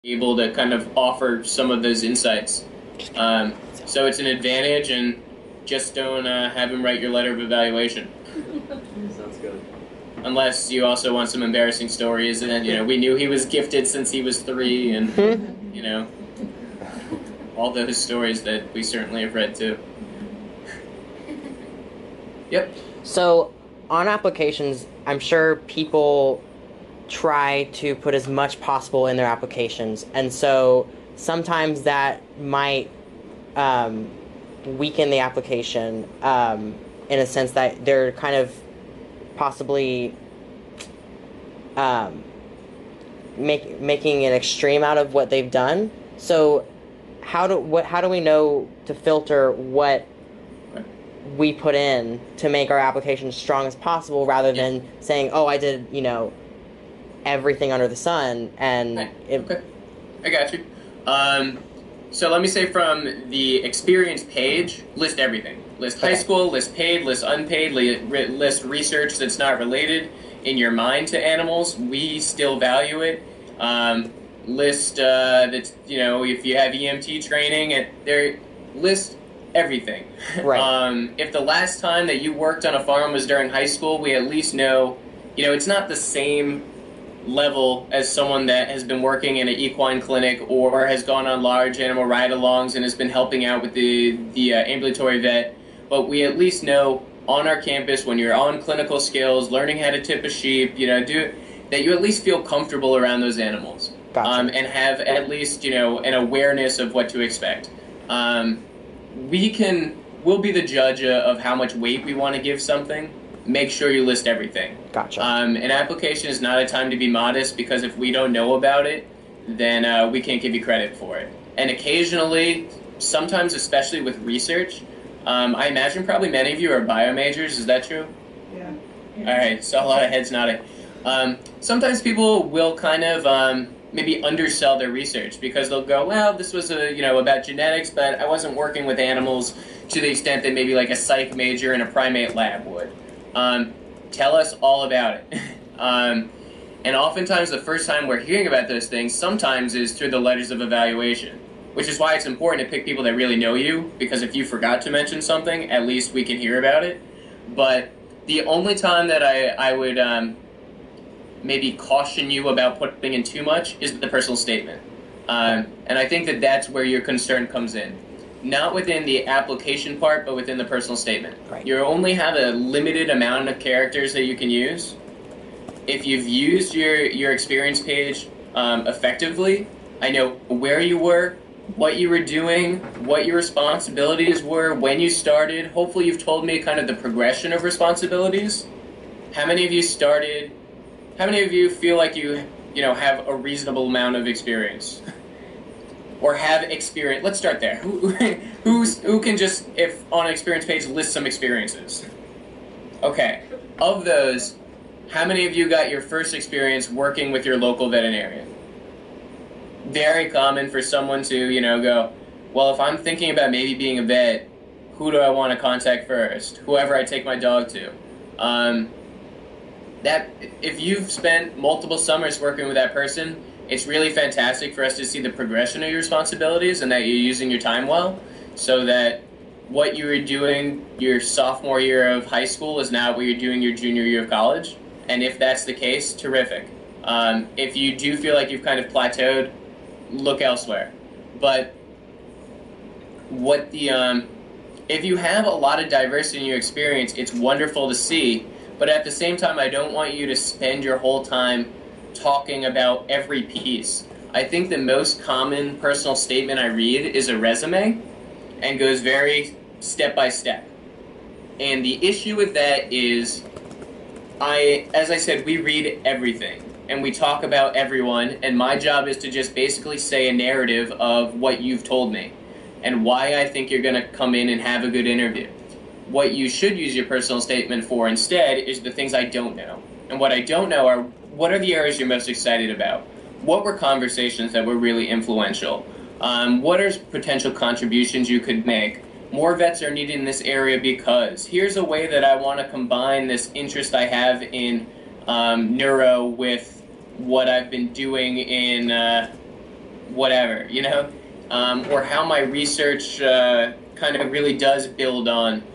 able to kind of offer some of those insights. So it's an advantage, and just don't have him write your letter of evaluation. Sounds good. Unless you also want some embarrassing stories, and we knew he was gifted since he was 3, and all those stories that we certainly have read too. Yep. So, on applications, I'm sure people try to put as much possible in their applications, and so sometimes that might weaken the application in a sense that they're kind of possibly making an extreme out of what they've done. So how do we know to filter what we put in to make our application as strong as possible, rather than saying, oh, I did everything under the sun, and okay, I got you. So let me say, from the experience page, list everything. List high school, list paid, list unpaid, list research that's not related in your mind to animals. We still value it. List that's, if you have EMT training, list everything. Right. If the last time that you worked on a farm was during high school, we at least know, it's not the same level as someone that has been working in an equine clinic or has gone on large animal ride-alongs and has been helping out with the ambulatory vet. But we at least know on our campus, when you're on clinical skills, learning how to tip a sheep, that you at least feel comfortable around those animals. Gotcha. And have at least, an awareness of what to expect. We'll be the judge of how much weight we want to give something. Make sure you list everything. Gotcha. An application is not a time to be modest, because if we don't know about it, then we can't give you credit for it. And occasionally, sometimes especially with research, I imagine probably many of you are bio majors. Is that true? Yeah. All right, so a lot of heads nodding. Sometimes people will kind of maybe undersell their research, because they'll go, well, this was about genetics, but I wasn't working with animals to the extent that maybe like a psych major in a primate lab would. Tell us all about it. And oftentimes the first time we're hearing about those things sometimes is through the letters of evaluation, which is why it's important to pick people that really know you, because if you forgot to mention something, at least we can hear about it. But the only time that I would maybe caution you about putting in too much is the personal statement. And I think that that's where your concern comes in. Not within the application part, but within the personal statement. Right. You only have a limited amount of characters that you can use. If you've used your experience page effectively, I know where you were, what you were doing, what your responsibilities were, when you started. Hopefully you've told me kind of the progression of responsibilities. How many of you started? How many of you feel like you have a reasonable amount of experience? Or have experience? Let's start there. Who can just, if on an experience page, list some experiences? Okay. Of those, how many of you got your first experience working with your local veterinarian? Very common for someone to, go, well, if I'm thinking about maybe being a vet, who do I want to contact first? Whoever I take my dog to. That if you've spent multiple summers working with that person, it's really fantastic for us to see the progression of your responsibilities and that you're using your time well, so that what you were doing your sophomore year of high school is now what you're doing your junior year of college. And if that's the case, terrific. If you do feel like you've kind of plateaued, look elsewhere. But if you have a lot of diversity in your experience, it's wonderful to see. But at the same time, I don't want you to spend your whole time talking about every piece. I think the most common personal statement I read is a resume and goes very step by step. And the issue with that is, as I said, we read everything and we talk about everyone, and my job is to just basically say a narrative of what you've told me and why I think you're going to come in and have a good interview. What you should use your personal statement for instead is the things I don't know. And what I don't know are, what are the areas you're most excited about? What were conversations that were really influential? What are potential contributions you could make? More vets are needed in this area because here's a way that I want to combine this interest I have in neuro with what I've been doing in whatever, or how my research kind of really does build on